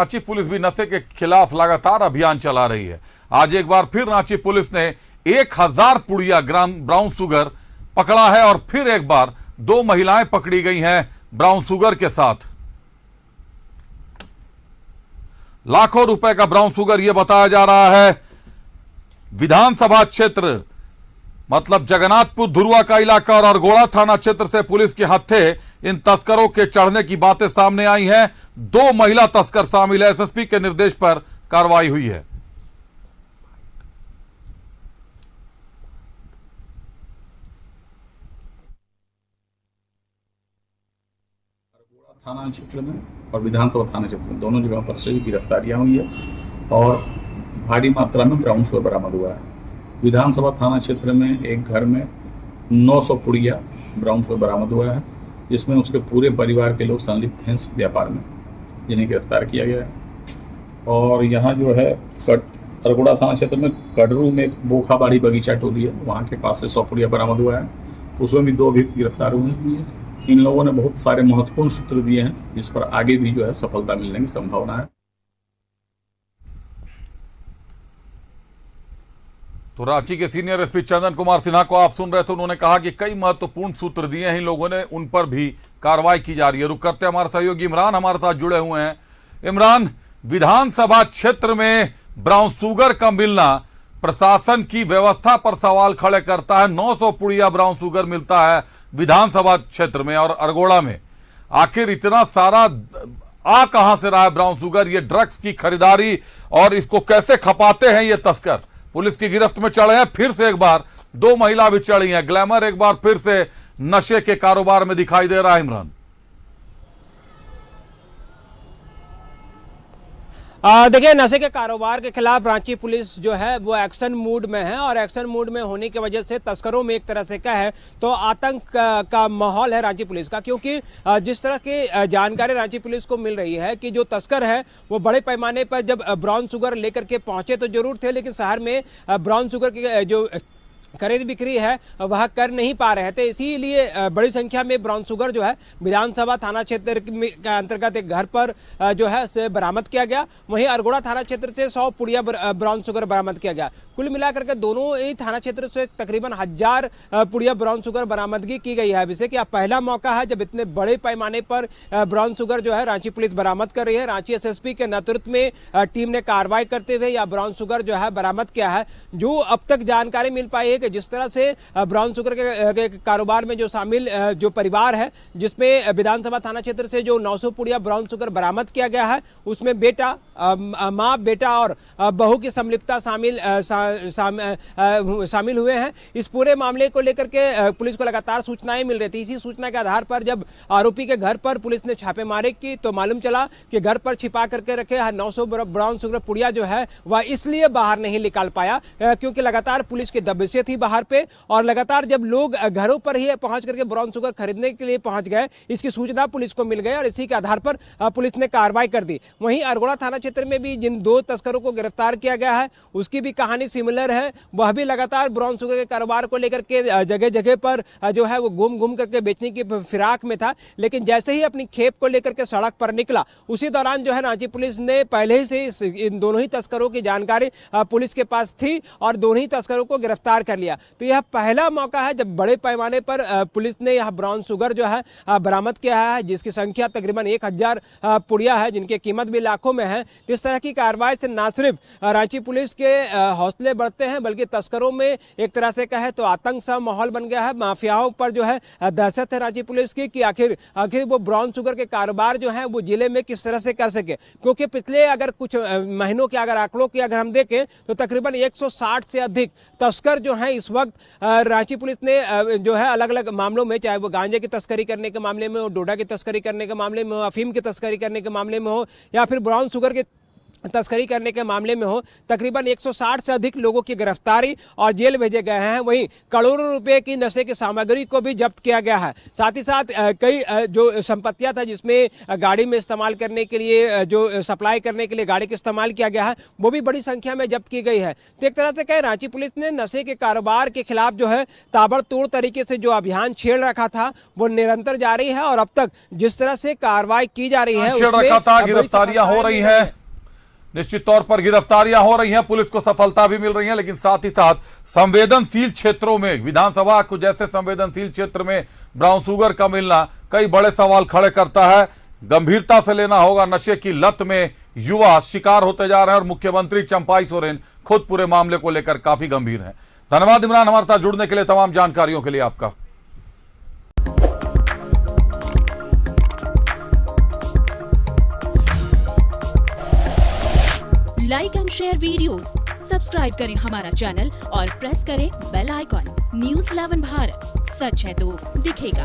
Ranchi police भी नशे के खिलाफ लगातार अभियान चला रही है। आज एक बार फिर रांची पुलिस ने 1000 पुड़िया ग्राम ब्राउन शुगर पकड़ा है और फिर एक बार 2 महिलाएं पकड़ी गई हैं ब्राउन शुगर के साथ। लाखों रुपए का ब्राउन शुगर यह बताया जा रहा है। विधानसभा क्षेत्र मतलब जगन्नाथपुर धुरुआ का इलाका और अरगोड़ा थाना क्षेत्र से पुलिस के हत्थे इन तस्करों के चढ़ने की बातें सामने आई हैं। 2 महिला तस्कर शामिल है। एसएसपी के निर्देश पर कार्रवाई हुई है। थाना क्षेत्र में और विधानसभा थाना क्षेत्र में दोनों जगहों पर से गिरफ्तारियां हुई है और भारी मात्रा में ब्राउन शुगर बरामद हुआ है। विधानसभा थाना क्षेत्र में एक घर में 900 पुड़िया ब्राउन शुगर बरामद हुआ है, जिसमें उसके पूरे परिवार के लोग संलिप्त हैं इस व्यापार में, जिन्हें गिरफ्तार किया गया है। और यहाँ जो है अरगोड़ा थाना क्षेत्र में कडरू में बोखाबाड़ी बगीचा टोली है, वहाँ के पास से 100 पुड़िया बरामद हुआ है, उसमें भी 2 भी गिरफ्तार हुए हैं। इन लोगों ने बहुत सारे महत्वपूर्ण सूत्र दिए हैं, जिस पर आगे भी जो है सफलता मिलने की संभावना है। तो रांची के सीनियर एसपी चंदन कुमार सिन्हा को आप सुन रहे थे। उन्होंने कहा कि कई महत्वपूर्ण सूत्र दिए हैं इन लोगों ने, उन पर भी कार्रवाई की जा रही है। रुक करते हमारे सहयोगी इमरान हमारे साथ जुड़े हुए हैं। इमरान, विधानसभा क्षेत्र में ब्राउन शुगर का मिलना प्रशासन की व्यवस्था पर सवाल खड़े करता है। 900 पुड़िया ब्राउन शुगर मिलता है विधानसभा क्षेत्र में और अरगोड़ा में। आखिर इतना सारा आ कहां से रहा है ब्राउन शुगर? ये ड्रग्स की खरीदारी और इसको कैसे खपाते हैं ये तस्कर? पुलिस की गिरफ्त में चढ़े हैं। फिर से एक बार 2 महिला भी चढ़ी हैं। ग्लैमर एक बार फिर से नशे के कारोबार में दिखाई दे रहा है। इमरान, देखिए, नशे के कारोबार के खिलाफ रांची पुलिस जो है वो एक्शन मूड में है और एक्शन मूड में होने की वजह से तस्करों में एक तरह से क्या है तो आतंक का माहौल है रांची पुलिस का। क्योंकि जिस तरह की जानकारी रांची पुलिस को मिल रही है कि जो तस्कर है वो बड़े पैमाने पर जब ब्राउन शुगर लेकर के पहुंचे तो जरूर थे, लेकिन शहर में ब्राउन शुगर की जो खरीद बिक्री है वह कर नहीं पा रहे थे। इसीलिए बड़ी संख्या में ब्राउन शुगर जो है विधानसभा थाना क्षेत्र के अंतर्गत एक घर पर जो है से बरामद किया गया। वहीं अरगोड़ा थाना क्षेत्र से 100 पुड़िया ब्राउन शुगर बरामद किया गया। कुल मिलाकर के दोनों ही थाना क्षेत्र से तकरीबन 1000 पुड़िया ब्राउन शुगर बरामदगी की गई है। वैसे कि अब पहला मौका है जब इतने बड़े पैमाने पर ब्राउन शुगर जो है रांची पुलिस बरामद कर रही है। रांची एसएसपी के नेतृत्व में टीम ने कार्रवाई करते हुए यह ब्राउन शुगर जो है बरामद किया है। जो अब तक जानकारी मिल पाई है कि जिस तरह से ब्राउन शुगर के कारोबार में जो शामिल जो परिवार है, जिसमें विधानसभा थाना क्षेत्र से जो 900 पुड़िया ब्राउन शुगर बरामद किया गया है, उसमें बेटा, मां, बेटा और बहू की संलिप्तता शामिल हुए हैं। इस पूरे मामले को लेकर के पुलिस को लगातार सूचनाएं मिल रही थी। इसी सूचना के आधार पर जब आरोपी के घर पर पुलिस ने छापेमारी की तो मालूम चला कि घर पर छिपा करके रखे 900 ब्राउन शुगर पुड़िया जो है वह इसलिए बाहर नहीं निकाल पाया क्योंकि लगातार पुलिस की दबिशें थी बाहर पे, और लगातार जब लोग घरों पर ही पहुंच करके ब्राउन शुगर खरीदने के लिए पहुंच गए, इसकी सूचना पुलिस को मिल गई और इसी के आधार पर पुलिस ने कार्रवाई कर दी। वहीं अरगोड़ा थाना क्षेत्र में भी जिन 2 तस्करों को गिरफ्तार किया गया है उसकी भी कहानी सिमिलर है। वह भी लगातार ब्राउन शुगर के कारोबार को लेकर के जगह जगह पर जो है वो घूम करके बेचने की फिराक में था, लेकिन जैसे ही अपनी खेप को लेकर के सड़क पर निकला उसी दौरान जो है रांची पुलिस ने पहले ही से इन दोनों ही तस्करों की जानकारी पुलिस के पास थी और दोनों ही तस्करों को गिरफ्तार कर लिया। तो यह पहला मौका है जब बड़े पैमाने पर पुलिस ने यह ब्राउन शुगर जो है बरामद किया है, जिसकी संख्या तकरीबन 1000 पुड़िया है, जिनकी कीमत भी लाखों में है। तो इस तरह की कार्रवाई से न सिर्फ रांची पुलिस के हौसले बढ़ते हैं बल्कि तस्करों में एक तरह से कहे तो आतंक सा माहौल बन गया है। माफियाओं पर जो है दहशत है रांची पुलिस की कि आखिर वो ब्राउन शुगर के कारोबार जो है वो जिले में किस तरह से कर सके। क्योंकि पिछले अगर कुछ महीनों के अगर आंकड़ों की अगर हम देखें तो तकरीबन 160 से अधिक तस्कर जो है इस वक्त रांची पुलिस ने जो है अलग अलग मामलों में, चाहे वो गांजे की तस्करी करने के मामले में हो, डोडा की तस्करी करने के मामले में हो, अफीम की तस्करी करने के मामले में हो, या फिर ब्राउन शुगर के तस्करी करने के मामले में हो तकरीबन 160 से अधिक लोगों की गिरफ्तारी और जेल भेजे गए हैं। वहीं करोड़ों रुपए की नशे की सामग्री को भी जब्त किया गया है। साथ ही साथ कई जो संपत्तियां था जिसमें गाड़ी में इस्तेमाल करने के लिए, जो सप्लाई करने के लिए गाड़ी का इस्तेमाल किया गया है, वो भी बड़ी संख्या में जब्त की गई है। तो एक तरह से कहें रांची पुलिस ने नशे के कारोबार के खिलाफ जो है ताबड़तोड़ तरीके से जो अभियान छेड़ रखा था वो निरंतर जारी है और अब तक जिस तरह से कार्रवाई की जा रही है छेड़ रखा था, गिरफ्तारियां हो रही है, निश्चित तौर पर गिरफ्तारियां हो रही हैं, पुलिस को सफलता भी मिल रही है, लेकिन साथ ही साथ संवेदनशील क्षेत्रों में, विधानसभा को जैसे संवेदनशील क्षेत्र में ब्राउन शुगर का मिलना कई बड़े सवाल खड़े करता है। गंभीरता से लेना होगा, नशे की लत में युवा शिकार होते जा रहे हैं और मुख्यमंत्री चंपाई सोरेन खुद पूरे मामले को लेकर काफी गंभीर हैं। धन्यवाद इमरान हमारे साथ जुड़ने के लिए, तमाम जानकारियों के लिए आपका। Like and share videos, subscribe करें हमारा चैनल और प्रेस करें बेल आइकॉन। न्यूज़ 11 भारत, सच है तो दिखेगा।